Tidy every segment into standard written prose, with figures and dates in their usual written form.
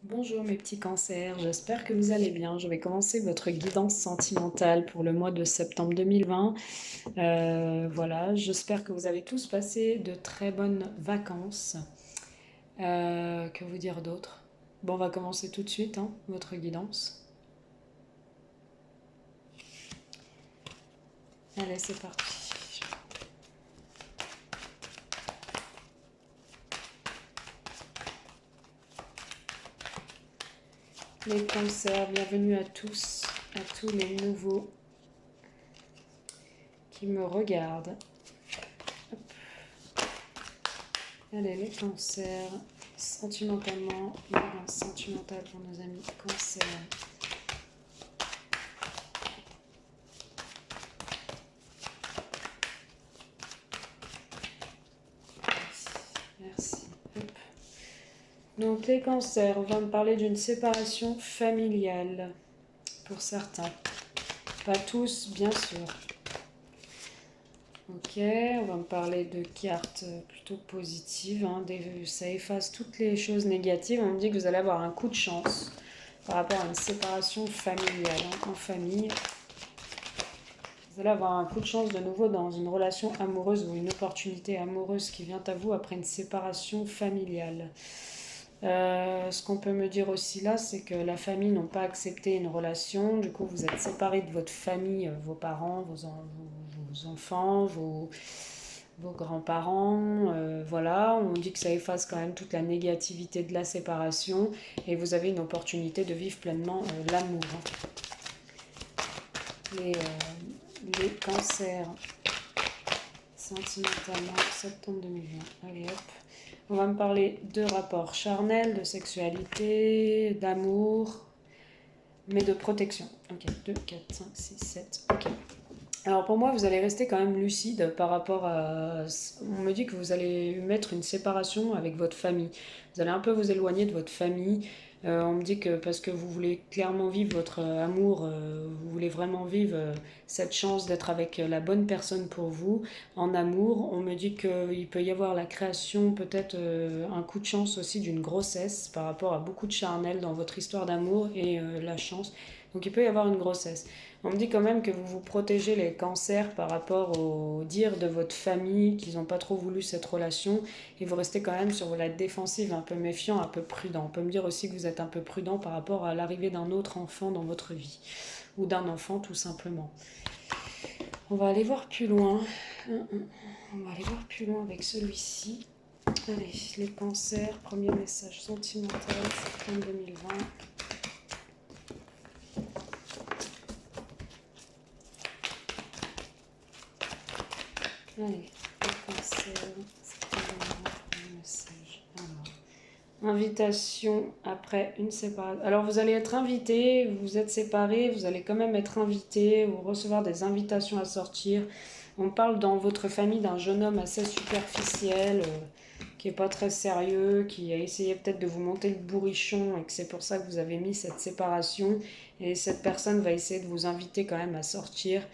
Bonjour mes petits cancers, j'espère que vous allez bien. Je vais commencer votre guidance sentimentale pour le mois de septembre 2020. Voilà, j'espère que vous avez tous passé de très bonnes vacances. Que vous dire d'autre? Bon, on va commencer tout de suite, hein, votre guidance. Allez, c'est parti. Les cancers, bienvenue à tous les nouveaux qui me regardent. Hop. Allez, les cancers, sentimentalement, guidance sentimentale pour nos amis cancers. Merci. Hop. Donc les cancers, on va me parler d'une séparation familiale pour certains. Pas tous, bien sûr. Ok, on va me parler de cartes plutôt positives. Hein, ça efface toutes les choses négatives. On me dit que vous allez avoir un coup de chance par rapport à une séparation familiale, hein, en famille. Vous allez avoir un coup de chance de nouveau dans une relation amoureuse ou une opportunité amoureuse qui vient à vous après une séparation familiale. Ce qu'on peut me dire aussi là, c'est que la famille n'ont pas accepté une relation. Du coup, vous êtes séparés de votre famille, vos parents, vos enfants, vos grands-parents. Voilà, on dit que ça efface quand même toute la négativité de la séparation et vous avez une opportunité de vivre pleinement l'amour. Les cancers sentimentalement, septembre 2020. Allez hop. On va me parler de rapports charnels, de sexualité, d'amour, mais de protection. Ok, 2, 4, 5, 6, 7. Ok. Alors pour moi, vous allez rester quand même lucide par rapport à... On me dit que vous allez mettre une séparation avec votre famille. Vous allez un peu vous éloigner de votre famille. On me dit que parce que vous voulez clairement vivre votre amour, vous voulez vraiment vivre cette chance d'être avec la bonne personne pour vous en amour. On me dit qu'il peut y avoir la création, peut-être un coup de chance aussi d'une grossesse par rapport à beaucoup de charnel dans votre histoire d'amour et la chance. Donc il peut y avoir une grossesse. On me dit quand même que vous vous protégez les cancers par rapport aux dires de votre famille, qu'ils n'ont pas trop voulu cette relation, et vous restez quand même sur la défensive, un peu méfiant, un peu prudent. On peut me dire aussi que vous êtes un peu prudent par rapport à l'arrivée d'un autre enfant dans votre vie, ou d'un enfant tout simplement. On va aller voir plus loin. On va aller voir plus loin avec celui-ci. Allez, les cancers, premier message sentimental, septembre 2020. Allez, le cancer, c'est un message. Alors, invitation après une séparation. Alors, vous allez être invité, vous êtes séparés, vous allez quand même être invité ou recevoir des invitations à sortir. On parle dans votre famille d'un jeune homme assez superficiel, qui est pas très sérieux, qui a essayé peut-être de vous monter le bourrichon et que c'est pour ça que vous avez mis cette séparation. Et cette personne va essayer de vous inviter quand même à sortir.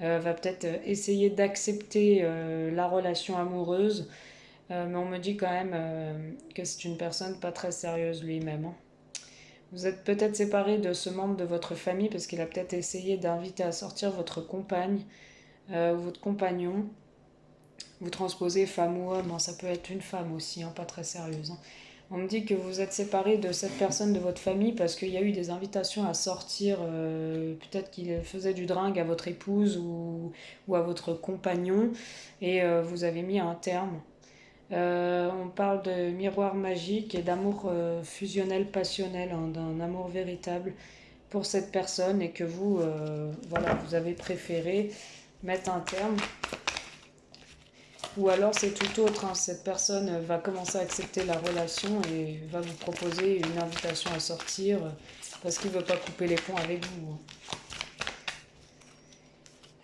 Va peut-être essayer d'accepter la relation amoureuse, mais on me dit quand même que c'est une personne pas très sérieuse lui-même. Hein. Vous êtes peut-être séparé de ce membre de votre famille parce qu'il a peut-être essayé d'inviter à sortir votre compagne ou votre compagnon. Vous transposez femme ou homme, hein, ça peut être une femme aussi, hein, pas très sérieuse. Hein. On me dit que vous êtes séparé de cette personne de votre famille parce qu'il y a eu des invitations à sortir, peut-être qu'il faisait du dringue à votre épouse ou à votre compagnon, et vous avez mis un terme. On parle de miroir magique et d'amour fusionnel, passionnel, hein, d'un amour véritable pour cette personne et que vous, voilà, vous avez préféré mettre un terme. Ou alors c'est tout autre, hein. Cette personne va commencer à accepter la relation et va vous proposer une invitation à sortir parce qu'il ne veut pas couper les ponts avec vous. Hein.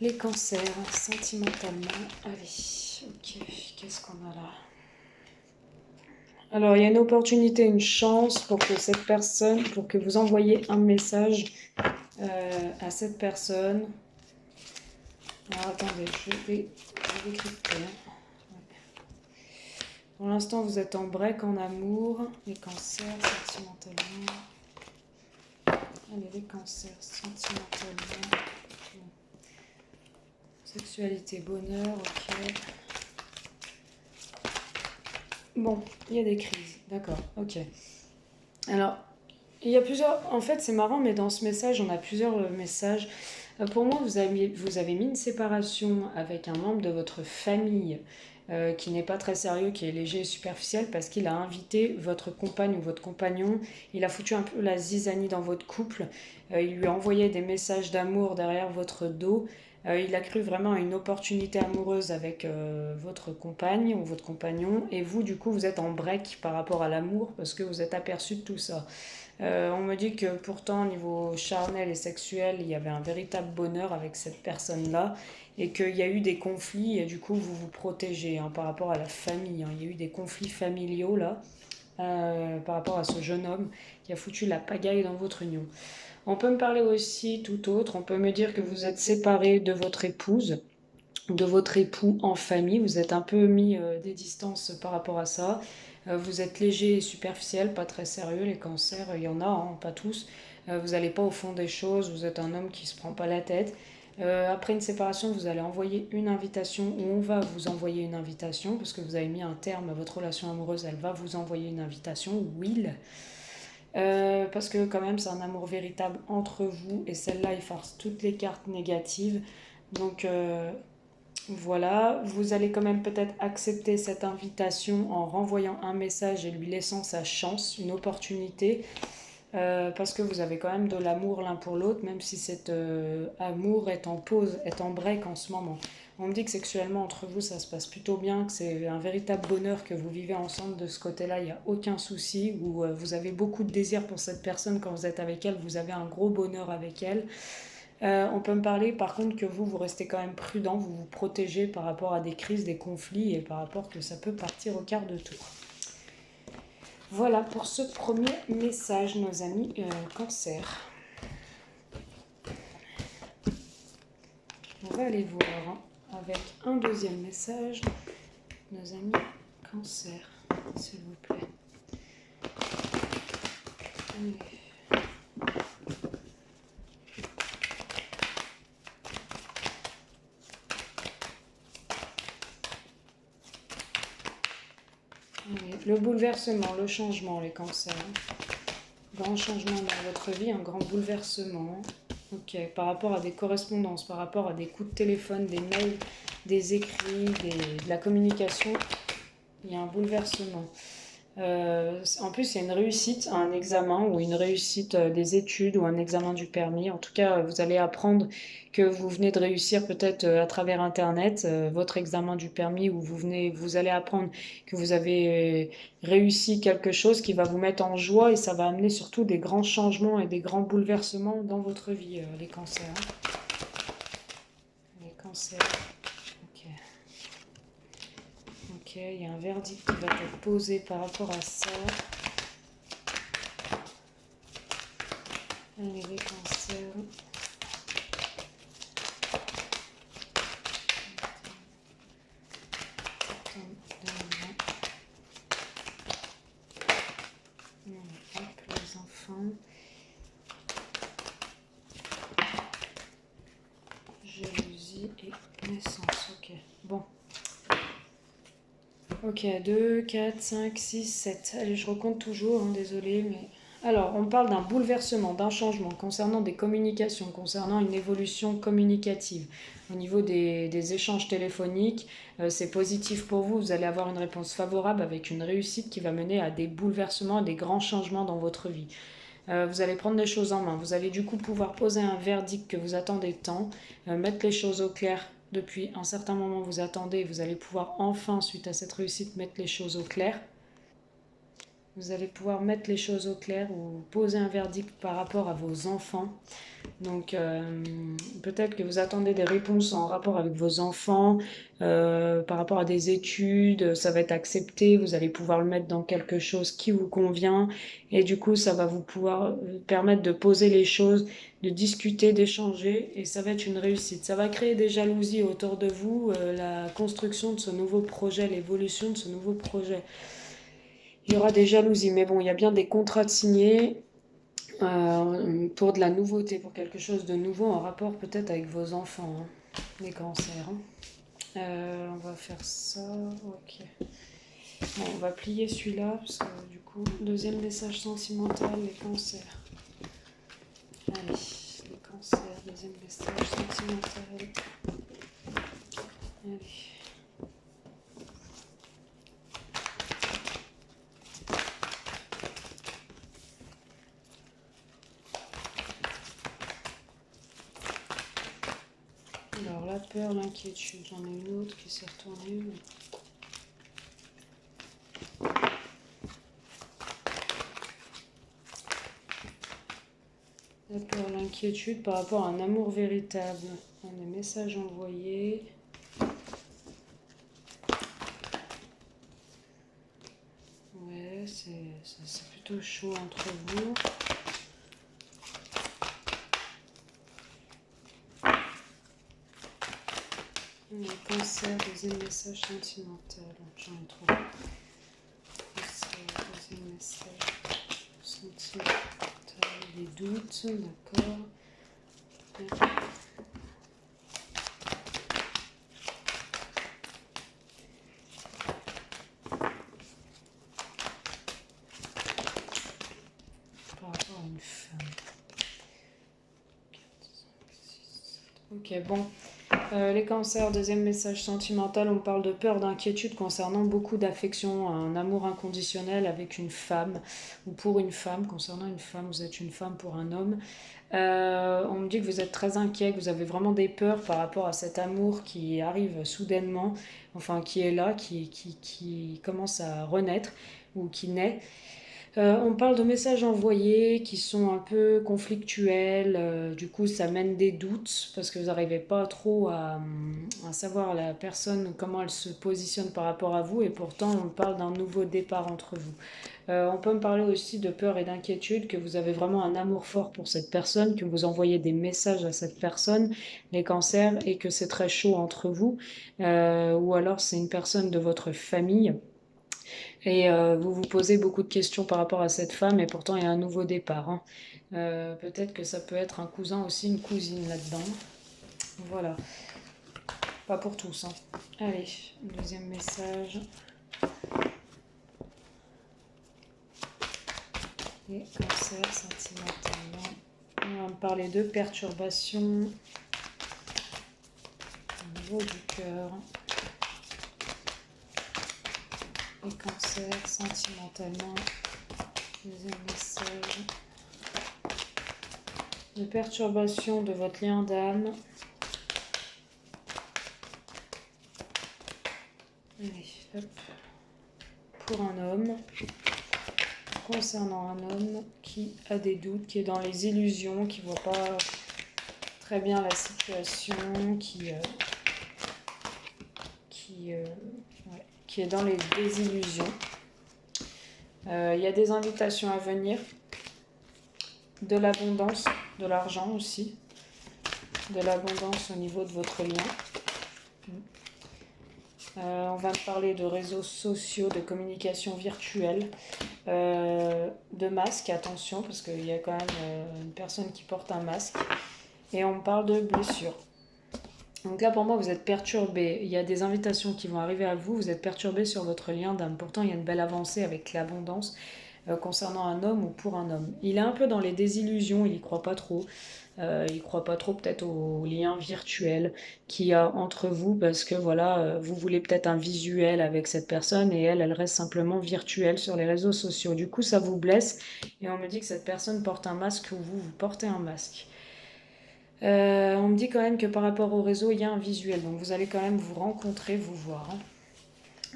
Les cancers, sentimentalement. Allez, ok, qu'est-ce qu'on a là? Alors il y a une opportunité, une chance pour que cette personne, pour que vous envoyiez un message à cette personne. Alors attendez, je vais décrypter. Pour l'instant, vous êtes en break en amour, les cancers, sentimentalement. Allez, les cancers, sentimentalement. Sexualité, bonheur, ok. Bon, il y a des crises, d'accord, ok. Alors, il y a plusieurs... En fait, c'est marrant, mais dans ce message, on a plusieurs messages. Pour moi, vous avez mis une séparation avec un membre de votre famille qui n'est pas très sérieux, qui est léger et superficiel, parce qu'il a invité votre compagne ou votre compagnon. Il a foutu un peu la zizanie dans votre couple. Il lui a envoyé des messages d'amour derrière votre dos. Il a cru vraiment à une opportunité amoureuse avec votre compagne ou votre compagnon. Et vous, du coup, vous êtes en break par rapport à l'amour parce que vous êtes aperçu de tout ça. On me dit que pourtant, au niveau charnel et sexuel, il y avait un véritable bonheur avec cette personne-là et qu'il y a eu des conflits et du coup, vous vous protégez par rapport à la famille. Il y a eu des conflits familiaux là par rapport à ce jeune homme qui a foutu la pagaille dans votre union. On peut me parler aussi tout autre. On peut me dire que vous êtes séparé de votre épouse, de votre époux en famille. Vous êtes un peu mis des distances par rapport à ça. Vous êtes léger et superficiel, pas très sérieux. Les cancers, il y en a, hein, pas tous. Vous n'allez pas au fond des choses. Vous êtes un homme qui se prend pas la tête. Après une séparation, vous allez envoyer une invitation ou on va vous envoyer une invitation parce que vous avez mis un terme à votre relation amoureuse. Elle va vous envoyer une invitation, Will. Parce que quand même c'est un amour véritable entre vous et celle-là il farce toutes les cartes négatives donc voilà, vous allez quand même peut-être accepter cette invitation en renvoyant un message et lui laissant sa chance, une opportunité parce que vous avez quand même de l'amour l'un pour l'autre même si cet amour est en pause, est en break en ce moment. On me dit que sexuellement entre vous ça se passe plutôt bien, que c'est un véritable bonheur que vous vivez ensemble de ce côté-là, il n'y a aucun souci, où vous avez beaucoup de désir pour cette personne quand vous êtes avec elle, vous avez un gros bonheur avec elle. On peut me parler par contre que vous restez quand même prudent, vous vous protégez par rapport à des crises, des conflits et par rapport que ça peut partir au quart de tour. Voilà pour ce premier message, nos amis cancer. On va aller voir avec un deuxième message, nos amis cancer, s'il vous plaît. Allez. Le bouleversement, le changement, les cancers. Grand changement dans votre vie, un grand bouleversement. Ok, par rapport à des correspondances, par rapport à des coups de téléphone, des mails, des écrits, de la communication, il y a un bouleversement. En plus, il y a une réussite à un examen ou une réussite des études ou un examen du permis. En tout cas, vous allez apprendre que vous venez de réussir peut-être à travers Internet votre examen du permis ou vous allez apprendre que vous avez réussi quelque chose qui va vous mettre en joie et ça va amener surtout des grands changements et des grands bouleversements dans votre vie, les cancers. Les cancers. Ok. Ok, il y a un verdict qui va être posé par rapport à ça. Allez, les cancers. Hop, les enfants. Jalousie et naissance. Ok, bon. Ok, 2, 4, 5, 6, 7. Allez, je recompte toujours, hein, désolé, mais... Alors, on parle d'un bouleversement, d'un changement concernant des communications, concernant une évolution communicative. Au niveau des échanges téléphoniques, c'est positif pour vous, vous allez avoir une réponse favorable avec une réussite qui va mener à des bouleversements, à des grands changements dans votre vie. Vous allez prendre les choses en main, vous allez du coup pouvoir poser un verdict que vous attendez tant, mettre les choses au clair depuis un certain moment vous attendez, vous allez pouvoir enfin, suite à cette réussite, mettre les choses au clair. Vous allez pouvoir mettre les choses au clair ou poser un verdict par rapport à vos enfants. Donc peut-être que vous attendez des réponses en rapport avec vos enfants, par rapport à des études, ça va être accepté, vous allez pouvoir le mettre dans quelque chose qui vous convient et du coup ça va vous pouvoir permettre de poser les choses, de discuter, d'échanger et ça va être une réussite. Ça va créer des jalousies autour de vous, la construction de ce nouveau projet, l'évolution de ce nouveau projet. Il y aura des jalousies, mais bon, il y a bien des contrats de signés. pour de la nouveauté, pour quelque chose de nouveau en rapport peut-être avec vos enfants, hein, les cancers. Hein. On va faire ça, ok. Bon, on va plier celui-là, parce que du coup, deuxième message sentimental, les cancers. Allez, les cancers, deuxième message sentimental. Allez. Alors la peur, l'inquiétude, j'en ai une autre qui s'est retournée. La peur, l'inquiétude par rapport à un amour véritable. Des messages envoyés. Ouais, c'est plutôt chaud entre vous. Les cancers, deuxième message sentimental. J'en ai trouvé. Deuxième message sentimental. Les doutes, d'accord. Par rapport à une femme. 4, 5, 6, 7. Ok, bon. Les cancers, deuxième message sentimental, on parle de peur, d'inquiétude concernant beaucoup d'affection, un amour inconditionnel avec une femme ou pour une femme, concernant une femme, vous êtes une femme pour un homme. On me dit que vous êtes très inquiet, que vous avez vraiment des peurs par rapport à cet amour qui arrive soudainement, enfin qui est là, qui commence à renaître ou qui naît. On parle de messages envoyés qui sont un peu conflictuels, du coup ça mène des doutes parce que vous n'arrivez pas trop à savoir la personne, comment elle se positionne par rapport à vous et pourtant on parle d'un nouveau départ entre vous. On peut me parler aussi de peur et d'inquiétude, que vous avez vraiment un amour fort pour cette personne, que vous envoyez des messages à cette personne, les cancers, et que c'est très chaud entre vous, ou alors c'est une personne de votre famille. Et vous vous posez beaucoup de questions par rapport à cette femme et pourtant il y a un nouveau départ. Hein. Peut-être que ça peut être un cousin aussi, une cousine là-dedans. Voilà. Pas pour tous. Hein. Allez, deuxième message. Et cancer sentimentalement. On va me parler de perturbations au niveau du cœur. Et cancer sentimentalement. Deuxième message. De perturbation de votre lien d'âme. Allez, hop. Pour un homme. Concernant un homme qui a des doutes, qui est dans les illusions, qui ne voit pas très bien la situation, qui est dans les désillusions. Il y a des invitations à venir, de l'abondance, de l'argent aussi, de l'abondance au niveau de votre lien. On va me parler de réseaux sociaux, de communication virtuelle, de masques, attention, parce qu'il y a quand même une personne qui porte un masque. Et on me parle de blessures. Donc là, pour moi, vous êtes perturbé. Il y a des invitations qui vont arriver à vous. Vous êtes perturbé sur votre lien d'âme. Pourtant, il y a une belle avancée avec l'abondance concernant un homme ou pour un homme. Il est un peu dans les désillusions. Il n'y croit pas trop. Il croit pas trop peut-être au lien virtuel qu'il y a entre vous parce que voilà, vous voulez peut-être un visuel avec cette personne et elle reste simplement virtuelle sur les réseaux sociaux. Du coup, ça vous blesse et on me dit que cette personne porte un masque ou vous portez un masque. On me dit quand même que par rapport au réseau, il y a un visuel. Donc vous allez quand même vous rencontrer, vous voir. Hein.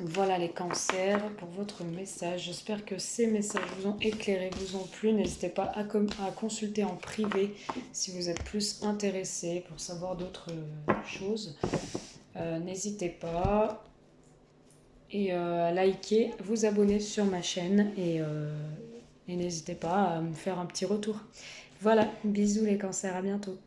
Voilà les cancers pour votre message. J'espère que ces messages vous ont éclairé, vous ont plu. N'hésitez pas à consulter en privé si vous êtes plus intéressé pour savoir d'autres choses. N'hésitez pas. Et à liker, vous abonner sur ma chaîne et n'hésitez pas à me faire un petit retour. Voilà, bisous les cancers, à bientôt.